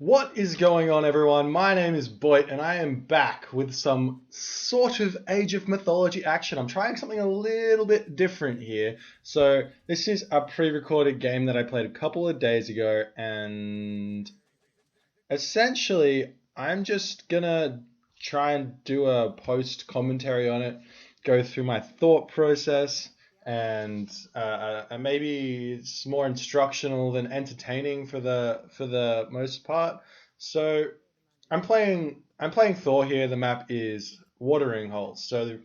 What is going on, everyone? My name is Boit, and I am back with some sort of Age of Mythology action. I'm trying something a little bit different here. So, this is a pre recorded game that I played a couple of days ago, and essentially, I'm just gonna try and do a post commentary on it, go through my thought process, and maybe it's more instructional than entertaining for the most part. So I'm playing Thor here. The map is watering holes. So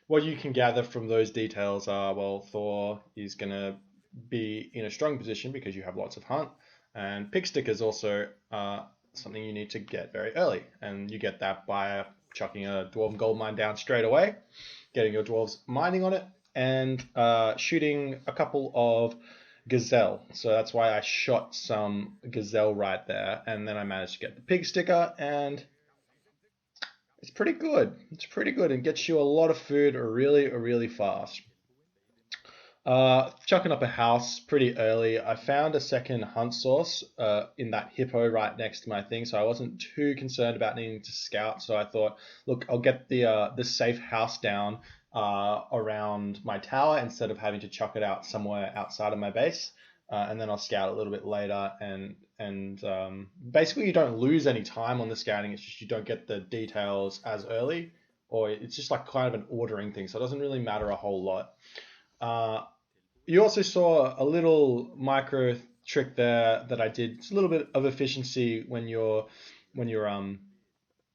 what you can gather from those details are, well, Thor is gonna be in a strong position because you have lots of hunt, and pick stickers also something you need to get very early, and you get that by chucking a dwarven gold mine down straight away, getting your dwarves mining on it, and shooting a couple of gazelle. So that's why I shot some gazelle right there, and then I managed to get the pig sticker, and it's pretty good. It's pretty good and gets you a lot of food really fast. Chucking up a house pretty early. I found a second hunt source in that hippo right next to my thing, so I wasn't too concerned about needing to scout. So I thought, look, I'll get the safe house down around my tower instead of having to chuck it out somewhere outside of my base, and then I'll scout a little bit later. And basically, you don't lose any time on the scouting. It's just you don't get the details as early, or it's just like kind of an ordering thing. So it doesn't really matter a whole lot. Uh, you also saw a little micro trick there that I did. It's a little bit of efficiency when you're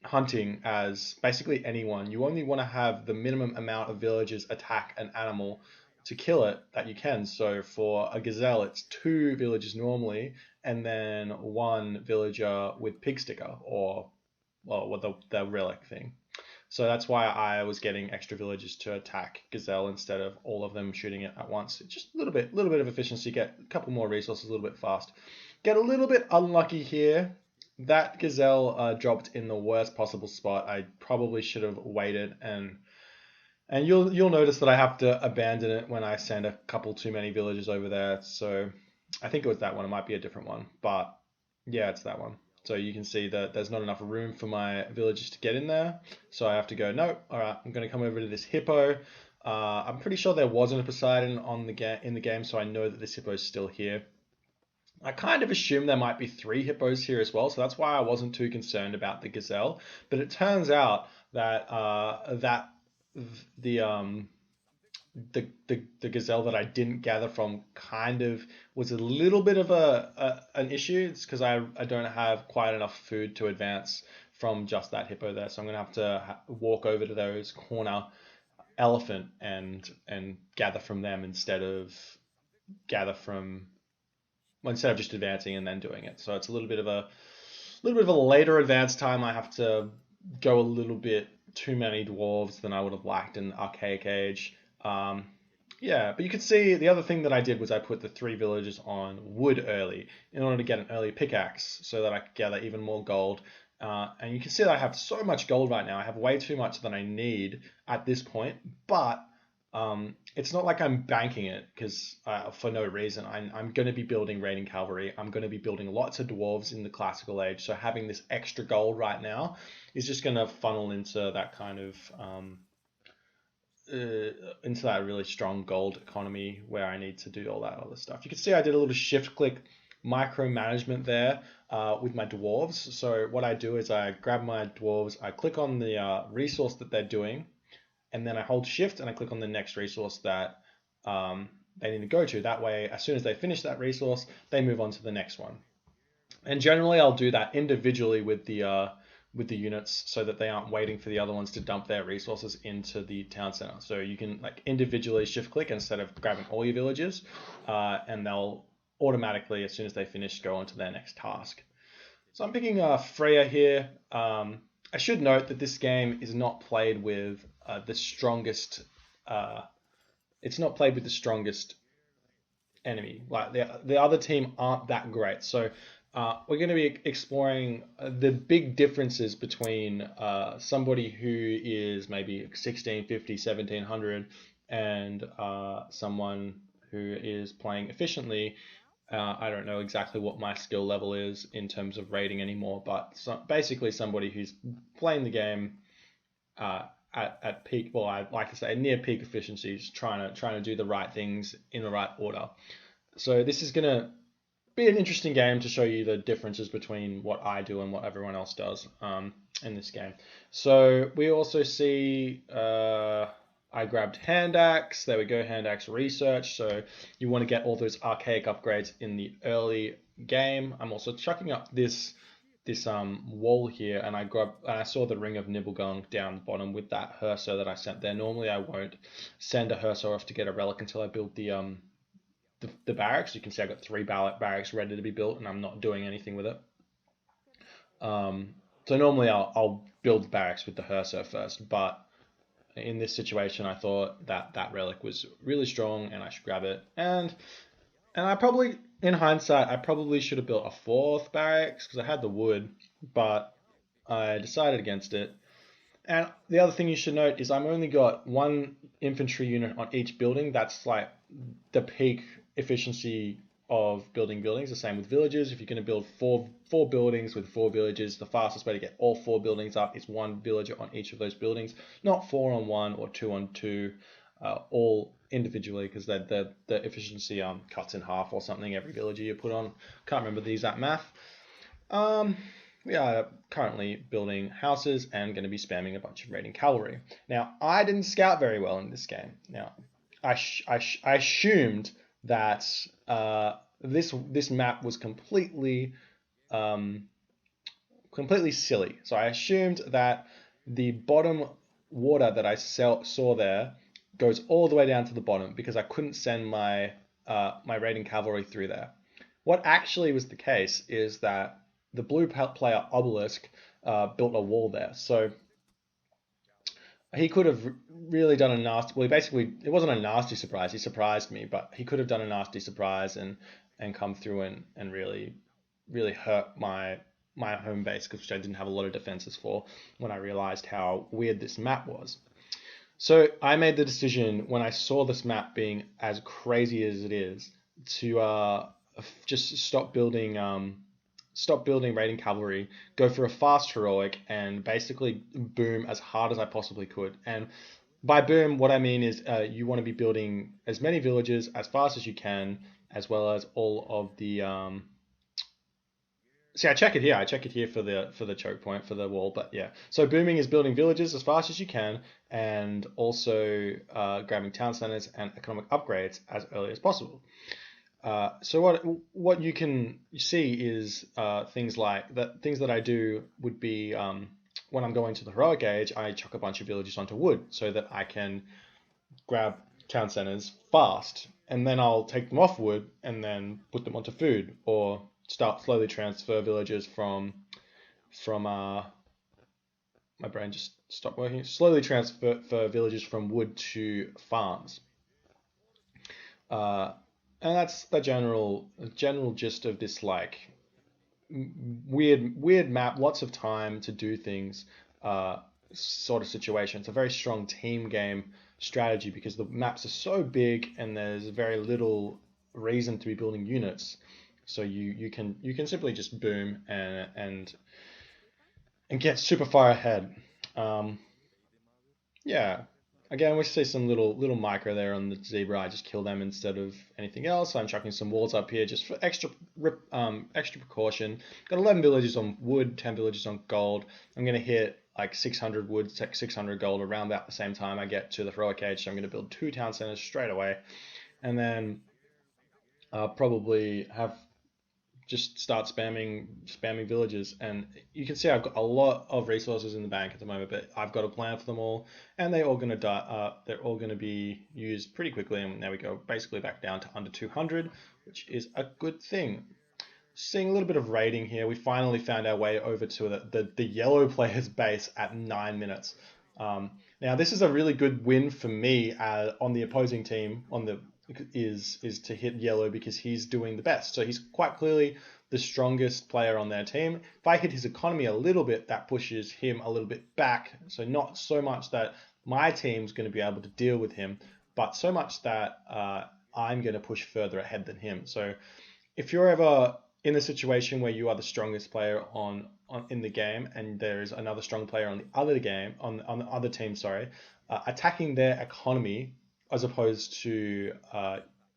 hunting as basically anyone. You only want to have the minimum amount of villagers attack an animal to kill it that you can. So for a gazelle, it's two villagers normally, and then one villager with pig sticker or well, what the relic thing. So that's why I was getting extra villagers to attack Gazelle instead of all of them shooting it at once. It's just a little bit of efficiency, get a couple more resources a little bit fast. Get a little bit unlucky here. That Gazelle dropped in the worst possible spot. I probably should have waited, and you'll notice that I have to abandon it when I send a couple too many villagers over there. So I think it was that one. It might be a different one, but yeah, it's that one. So you can see that there's not enough room for my villagers to get in there. So I have to go, no, all right, I'm going to come over to this hippo. I'm pretty sure there wasn't a Poseidon in the game, so I know that this hippo is still here. I kind of assumed there might be three hippos here as well, so that's why I wasn't too concerned about the gazelle. But it turns out that the the gazelle that I didn't gather from kind of was a little bit of an issue. It's because I don't have quite enough food to advance from just that hippo there, so I'm gonna have to walk over to those corner elephant and gather from them gather from instead of just advancing and then doing it. So it's a little bit of a later advance time. I have to go a little bit too many dwarves than I would have liked in Archaic Age. Um, yeah, but you can see the other thing that I did was I put the three villages on wood early in order to get an early pickaxe so that I could gather even more gold. And you can see that I have so much gold right now. I have way too much than I need at this point, but it's not like I'm banking it because for no reason. I'm going to be building raiding cavalry. I'm going to be building lots of dwarves in the classical age. So having this extra gold right now is just going to funnel into that kind of into that really strong gold economy where I need to do all that other stuff. You can see I did a little shift click micromanagement there with my dwarves. So what I do is I grab my dwarves, I click on the resource that they're doing, and then I hold shift and I click on the next resource that they need to go to. That way, as soon as they finish that resource, they move on to the next one. And generally, I'll do that individually with the units so that they aren't waiting for the other ones to dump their resources into the town center. So you can like individually shift click instead of grabbing all your villages, and they'll automatically, as soon as they finish, go on to their next task. So I'm picking Freya here. I should note that this game is not played with the strongest. It's not played with the strongest enemy. Like the other team aren't that great. So we're going to be exploring the big differences between somebody who is maybe 1650, 1700 and someone who is playing efficiently I don't know exactly what my skill level is in terms of rating anymore, but basically somebody who's playing the game at peak, well, I like to say near peak efficiencies, trying to do the right things in the right order. So this is gonna be an interesting game to show you the differences between what I do and what everyone else does in this game. So we also see I grabbed hand axe. There we go, hand axe research. So you want to get all those archaic upgrades in the early game. I'm also chucking up this wall here, and I saw the ring of Nibblegong down the bottom with that Herso that I sent there. Normally I won't send a Herso off to get a relic until I build the barracks. You can see I've got 3 barracks ready to be built, and I'm not doing anything with it. So normally I'll build the barracks with the Herso first, but in this situation I thought that that relic was really strong and I should grab it. And I probably, in hindsight, I probably should have built a 4th barracks because I had the wood, but I decided against it. And the other thing you should note is I'm only got 1 infantry unit on each building. That's like the peak efficiency of building buildings. The same with villages. If you're going to build four buildings with 4 villages, the fastest way to get all 4 buildings up is 1 villager on each of those buildings, not 4 on 1 or 2 on 2, all individually, because the efficiency cuts in half or something every villager you put on. Can't remember the exact math. We are currently building houses and going to be spamming a bunch of raiding cavalry. Now, I didn't scout very well in this game. Now, I assumed that this map was completely silly. So I assumed that the bottom water that I saw there goes all the way down to the bottom because I couldn't send my my raiding cavalry through there. What actually was the case is that the blue player Obelisk built a wall there. So he could have really done a nasty. Well, it wasn't a nasty surprise. He surprised me, but he could have done a nasty surprise and come through and really hurt my home base, which I didn't have a lot of defenses for when I realized how weird this map was. So I made the decision when I saw this map being as crazy as it is to just stop building raiding cavalry, go for a fast heroic, and basically boom as hard as I possibly could. And by boom, what I mean is you want to be building as many villages as fast as you can, as well as all of the. See, I check it here. I check it here for the choke point for the wall. But yeah, so booming is building villages as fast as you can, and also grabbing town centers and economic upgrades as early as possible. So what you can see is things like that. Things that I do would be when I'm going to the heroic age, I chuck a bunch of villages onto wood so that I can grab town centers fast, and then I'll take them off wood and then put them onto food, or start slowly transfer villages from my brain just stopped working. Slowly transfer villages from wood to farms. And that's the general gist of this like weird map, lots of time to do things sort of situation. It's a very strong team game strategy because the maps are so big and there's very little reason to be building units. So you can simply just boom and get super far ahead. Yeah. Again, we see some little micro there on the zebra. I just kill them instead of anything else. I'm chucking some walls up here just for extra precaution. Got 11 villages on wood, 10 villages on gold. I'm gonna hit like 600 wood, 600 gold around about the same time I get to the heroic age. So I'm gonna build 2 town centers straight away, and then probably have just start spamming villages. And you can see I've got a lot of resources in the bank at the moment, but I've got a plan for them all, and they're all going to die. They're all going to be used pretty quickly, and now we go basically back down to under 200, which is a good thing. Seeing a little bit of raiding here, we finally found our way over to the yellow player's base at 9 minutes. Now this is a really good win for me on the opposing team is to hit yellow because he's doing the best. So he's quite clearly the strongest player on their team. If I hit his economy a little bit, that pushes him a little bit back. So not so much that my team's going to be able to deal with him, but so much that I'm going to push further ahead than him. So if you're ever in a situation where you are the strongest player on in the game and there is another strong player on the other game on the other team, sorry, attacking their economy as opposed to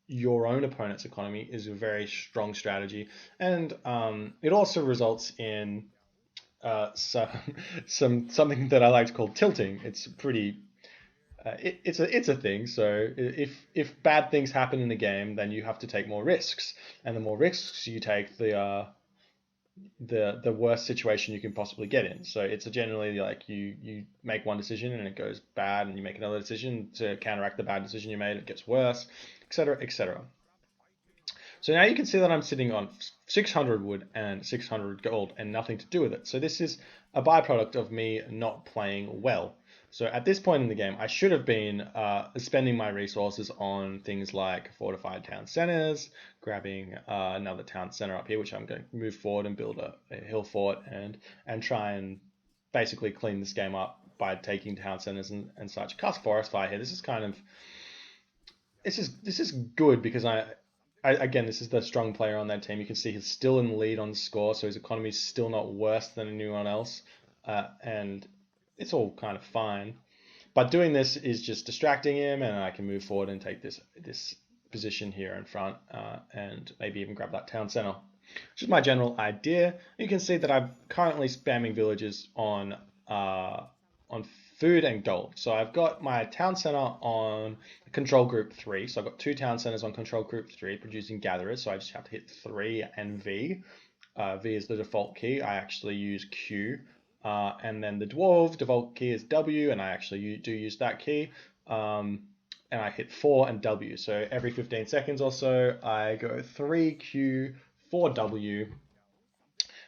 your own opponent's economy is a very strong strategy, and it also results in some something that I like to call tilting. It's pretty it's a thing. So if bad things happen in the game, then you have to take more risks, and the more risks you take, the worst situation you can possibly get in. So it's generally like you make one decision and it goes bad, and you make another decision to counteract the bad decision you made, it gets worse, etc., etc. So now you can see that I'm sitting on 600 wood and 600 gold and nothing to do with it. So this is a byproduct of me not playing well. So at this point in the game, I should have been spending my resources on things like fortified town centers, grabbing another town center up here, which I'm going to move forward and build a hill fort and try and basically clean this game up by taking town centers and such. Cast forest fire here. This is kind of this is good because again, this is the strong player on that team. You can see he's still in the lead on the score, so his economy is still not worse than anyone else, and it's all kind of fine. But doing this is just distracting him, and I can move forward and take this position here in front, and maybe even grab that town center. Just my general idea. You can see that I'm currently spamming villages on food and gold. So I've got my town center on control group 3. So I've got 2 town centers on control group 3 producing gatherers. So I just have to hit 3 and V. V is the default key. I actually use Q. And then the dwarf default key is W, and I actually do use that key. And I hit 4 and W. So every 15 seconds or so, I go 3Q, 4W,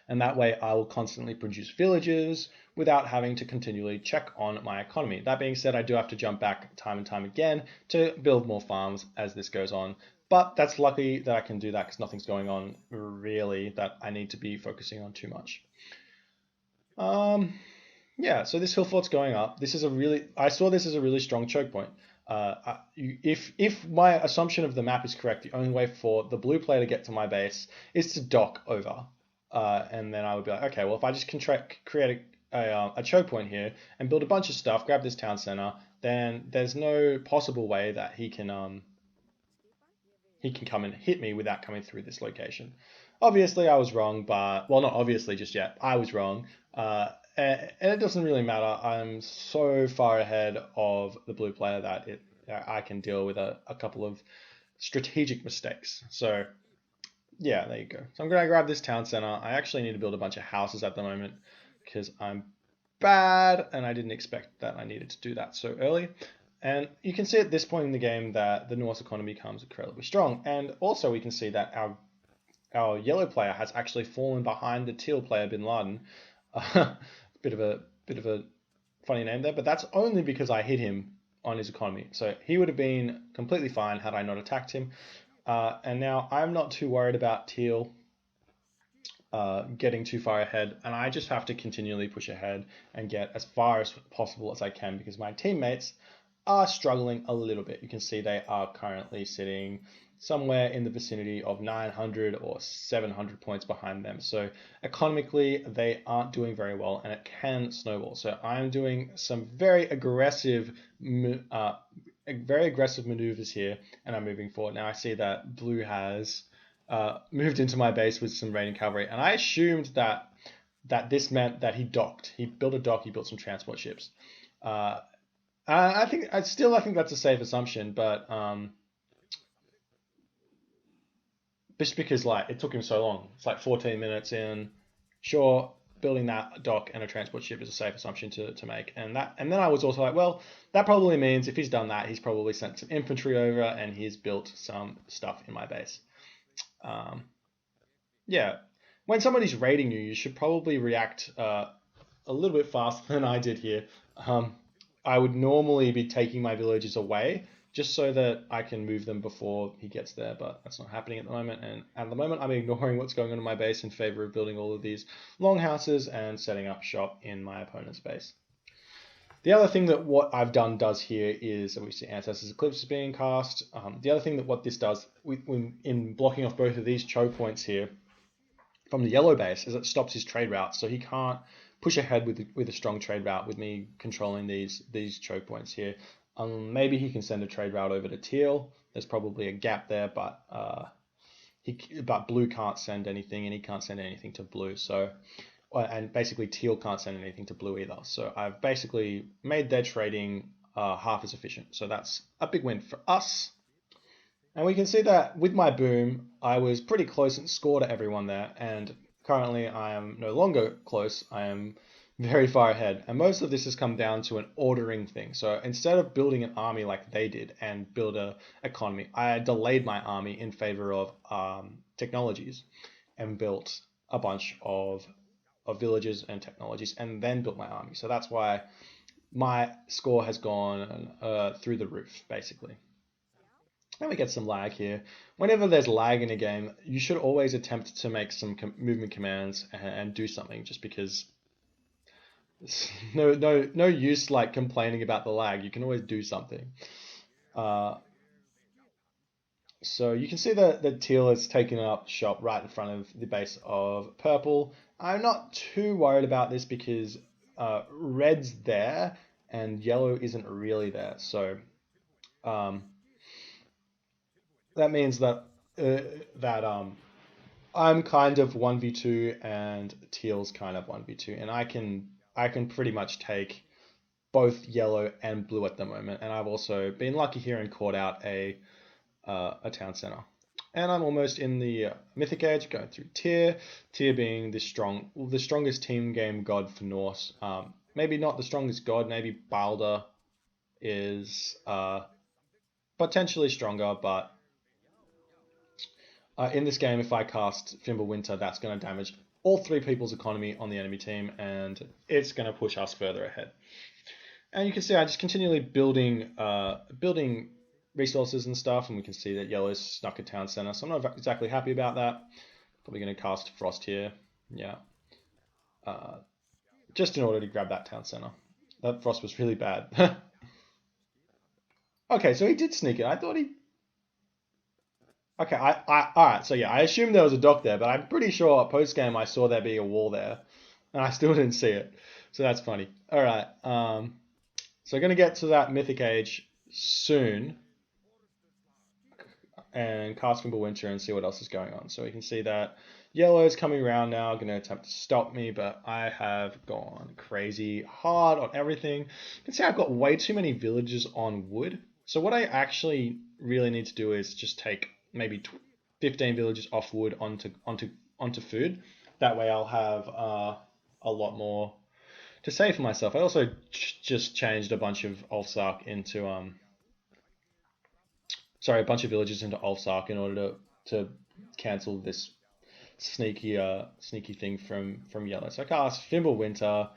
and that way I will constantly produce villages without having to continually check on my economy. That being said, I do have to jump back time and time again to build more farms as this goes on. But that's lucky that I can do that because nothing's going on really that I need to be focusing on too much. Yeah, so this hill fort's going up. I saw this as a really strong choke point. If my assumption of the map is correct, the only way for the blue player to get to my base is to dock over. And then I would be like, okay, well, if I just create a choke point here and build a bunch of stuff, grab this town center, then there's no possible way that he can come and hit me without coming through this location. Obviously, I was wrong, but well, not obviously just yet. I was wrong, and it doesn't really matter. I'm so far ahead of the blue player that I can deal with a couple of strategic mistakes. So yeah, there you go. So I'm going to grab this town center. I actually need to build a bunch of houses at the moment because I'm bad and I didn't expect that I needed to do that so early. And you can see at this point in the game that the Norse economy becomes incredibly strong. And also we can see that our yellow player has actually fallen behind the teal player Bin Laden. bit of a funny name there, but that's only because I hit him on his economy. So he would have been completely fine had I not attacked him. And now I'm not too worried about teal getting too far ahead, and I just have to continually push ahead and get as far as possible as I can because my teammates are struggling a little bit. You can see they are currently sitting somewhere in the vicinity of 900 or 700 points behind them. So economically, they aren't doing very well, and it can snowball. So I'm doing some very aggressive maneuvers here, and I'm moving forward. Now I see that blue has moved into my base with some raiding cavalry, and I assumed that this meant that he docked. He built a dock. He built some transport ships. I think that's a safe assumption, but just because like it took him so long, it's like 14 minutes in. Sure, building that dock and a transport ship is a safe assumption to make, and then I was also like, well, that probably means if he's done that, he's probably sent some infantry over and he's built some stuff in my base. Yeah, when somebody's raiding you, you should probably react a little bit faster than I did here. I would normally be taking my villagers away just so that I can move them before he gets there, but that's not happening at the moment. And at the moment, I'm ignoring what's going on in my base in favor of building all of these longhouses and setting up shop in my opponent's base. The other thing that what I've done does here is obviously Ancestors Eclipse is being cast. The other thing that what this does in blocking off both of these choke points here from the yellow base is it stops his trade route, so he can't push ahead with a strong trade route with me controlling these choke points here. Maybe he can send a trade route over to teal. There's probably a gap there, but blue can't send anything, and he can't send anything to blue. So, and basically teal can't send anything to blue either. So I've basically made their trading half as efficient. So that's a big win for us. And we can see that with my boom, I was pretty close in score to everyone there, and currently I am no longer close. I am very far ahead. And most of this has come down to an ordering thing. So instead of building an army like they did and build a economy, I delayed my army in favor of technologies and built a bunch of villages and technologies and then built my army. So that's why my score has gone through the roof, basically. And we get some lag here. Whenever there's lag in a game, you should always attempt to make some movement commands and do something, just because no use like complaining about the lag. You can always do something. So you can see that the teal is taking up shop right in front of the base of purple. I'm not too worried about this because red's there and yellow isn't really there. So um, that means that I'm kind of 1v2 and teal's kind of 1v2, and I can pretty much take both yellow and blue at the moment. And I've also been lucky here and caught out a town center. And I'm almost in the Mythic Age, going through Tyr. Tyr being the strongest team game god for Norse. Maybe not the strongest god. Maybe Balder is potentially stronger, but in this game, if I cast Fimbulwinter, that's going to damage all three people's economy on the enemy team, and it's going to push us further ahead. And you can see I just continually building resources and stuff, and we can see that yellow's snuck a town center, so I'm not exactly happy about that. Probably going to cast Frost here, yeah, just in order to grab that town center. That Frost was really bad. Okay, so he did sneak it. I thought he... Okay, all right, so yeah, I assumed there was a dock there, but I'm pretty sure post-game I saw there being a wall there, and I still didn't see it. So that's funny. All right, so we're going to get to that Mythic Age soon and cast Fimbulwinter and see what else is going on. So we can see that yellow is coming around now, going to attempt to stop me, but I have gone crazy hard on everything. You can see I've got way too many villages on wood. So what I actually really need to do is just take maybe 15 villages off wood onto food. That way I'll have a lot more to save for myself. I also just changed a bunch of Ulfsark into a bunch of villages into Ulfsark in order to cancel this sneaky thing from yellow. So I cast Fimbulwinter,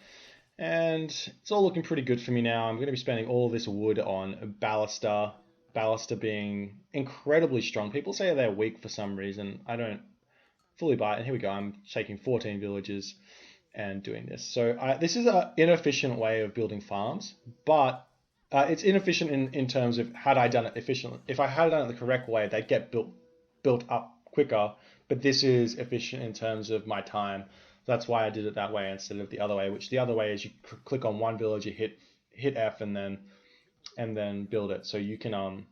and it's all looking pretty good for me now. I'm going to be spending all this wood on Ballaster. Ballaster being incredibly strong. People say they're weak for some reason. I don't fully buy it. And here we go. I'm taking 14 villages and doing this. So this is an inefficient way of building farms, but it's inefficient in terms of had I done it efficiently. If I had done it the correct way, they'd get built up quicker. But this is efficient in terms of my time. That's why I did it that way instead of the other way. Which the other way is you click on one village, you hit F, and then build it. So you can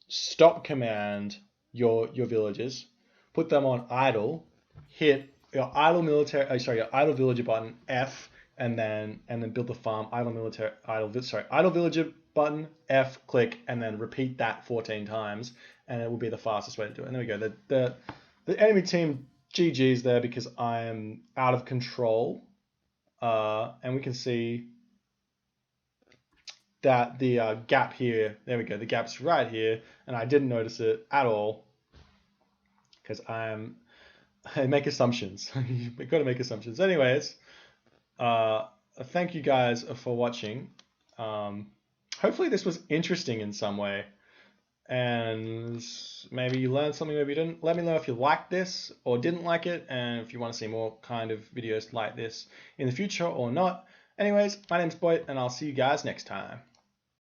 stop command your villages, put them on idle, hit your idle villager button F, and then build the farm. Idle villager button F, click, and then repeat that 14 times, and it will be the fastest way to do it. And there we go. The enemy team GG's there because I am out of control, and we can see that the gap here. There we go. The gap's right here, and I didn't notice it at all because I make assumptions. You've got to make assumptions. Anyways, thank you guys for watching. Hopefully this was interesting in some way, and maybe you learned something, maybe you didn't. Let me know if you liked this or didn't like it, and if you want to see more kind of videos like this in the future or not. Anyways, my name's Boit, and I'll see you guys next time.